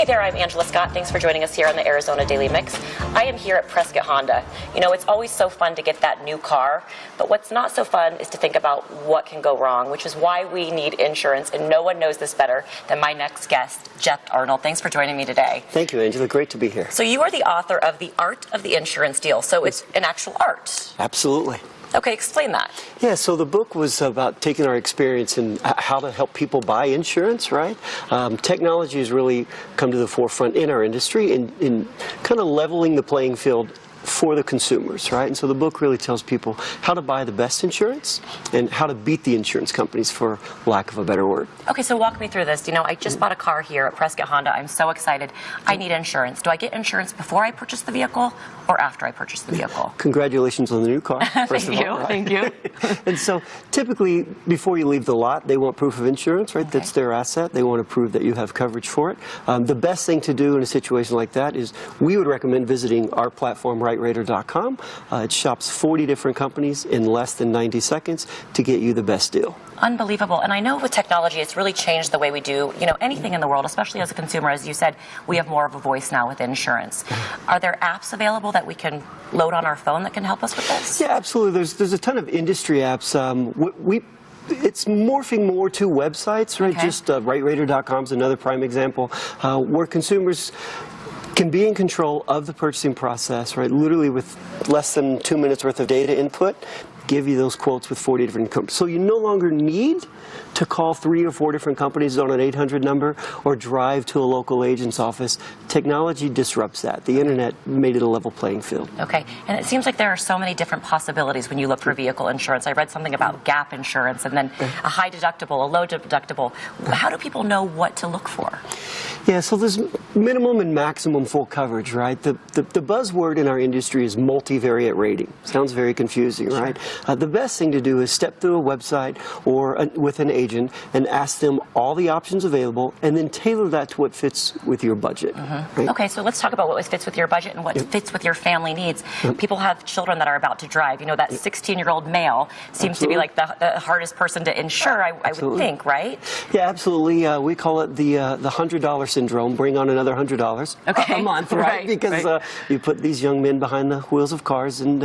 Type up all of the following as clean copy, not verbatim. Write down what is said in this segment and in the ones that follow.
Hey there, I'm Angela Scott. Thanks for joining us here on the Arizona Daily Mix. I am here at Prescott Honda. You know, it's always so fun to get that new car, but what's not so fun is to think about what can go wrong, which is why we need insurance, and no one knows this better than my next guest, Jeff Arnold. Thanks for joining me today. Thank you, Angela. Great to be here. So you are the author of The Art of the Insurance Deal, so it's an actual art. Absolutely. Okay, explain that. Yeah, so the book was about taking our experience and how to help people buy insurance, right? Technology has really come to the forefront in our industry in kind of leveling the playing field for the consumers, right? And so the book really tells people how to buy the best insurance and how to beat the insurance companies, for lack of a better word. Okay, so walk me through this. You know, I just bought a car here at Prescott Honda. I'm so excited. I need insurance. Do I get insurance before I purchase the vehicle or after I purchase the vehicle? Congratulations on the new car, first of all. Right? Thank you. And so typically, before you leave the lot, they want proof of insurance, right? Okay. That's their asset. They want to prove that you have coverage for it. The best thing to do in a situation like that is we would recommend visiting our platform, outtake.com. It shops 40 different companies in less than 90 seconds to get you the best deal. Unbelievable. And I know with technology, it's really changed the way we do, you know, anything in the world, especially as a consumer. As you said, we have more of a voice now with insurance. Are there apps available that we can load on our phone that can help us with this? Yeah, absolutely. There's a ton of industry apps. It's morphing more to websites, right? Okay. Just WriteRater.com is another prime example where consumers can be in control of the purchasing process, right? Literally with less than 2 minutes worth of data input, give you those quotes with 40 different companies. So you no longer need to call 3 or 4 different companies on an 800 number or drive to a local agent's office. Technology disrupts that. The internet made it a level playing field. Okay, and it seems like there are so many different possibilities when you look for vehicle insurance. I read something about gap insurance and then a high deductible, a low deductible. How do people know what to look for? Yeah, so there's minimum and maximum full coverage, right? The buzzword in our industry is multivariate rating. Sounds very confusing, right? The best thing to do is step through a website or with an agent and ask them all the options available and then tailor that to what fits with your budget. Right? Okay, so let's talk about what fits with your budget and what fits with your family needs. People have children that are about to drive. You know, that 16-year-old male seems to be like the hardest person to insure, I would think, right? Yeah, absolutely. We call it the $100 syndrome. Bring on another $100 a month, right? Because you put these young men behind the wheels of cars and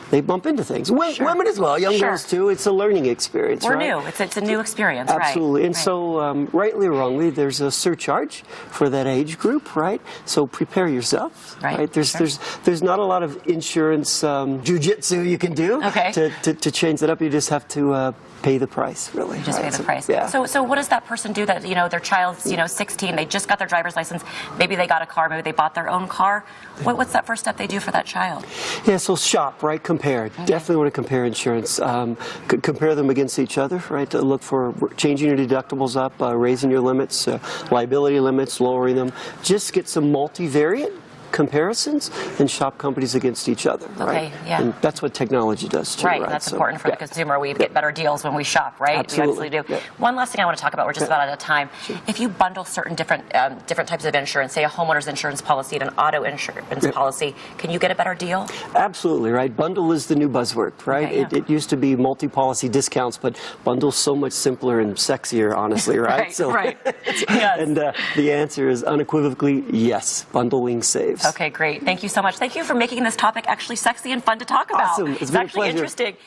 they bump into things. Women as well, young girls too. It's a learning experience. We're new. It's a new experience, absolutely. Right? And so, rightly or wrongly, there's a surcharge for that age group, right? So prepare yourself. Right. There's not a lot of insurance jujitsu you can do to change that up. You just have to pay the price, really. Just pay the price. Yeah. So what does that person do that, you know, their child's, 16, they just got their driver's license, maybe they got a car, maybe they bought their own car. What's that first step they do for that child? Yeah, so shop, right? Compare. Definitely want to compare insurance. Compare them against each other, right? To look for changing your deductibles up, raising your limits, liability limits, lowering them. Just get some multivariate comparisons and shop companies against each other, right? Yeah. And that's what technology does too, right? That's important for the consumer. We get better deals when we shop, right? Absolutely. We absolutely do. One last thing I want to talk about, we're just about out of time. If you bundle certain different types of insurance, say a homeowner's insurance policy and an auto insurance policy, can you get a better deal? Absolutely, right? Bundle is the new buzzword, right? It used to be multi-policy discounts, but bundle's so much simpler and sexier, honestly, right? Yes. And the answer is unequivocally yes, bundling saves. Okay, great. Thank you so much. Thank you for making this topic actually sexy and fun to talk about. Awesome. It's been a pleasure. Actually interesting.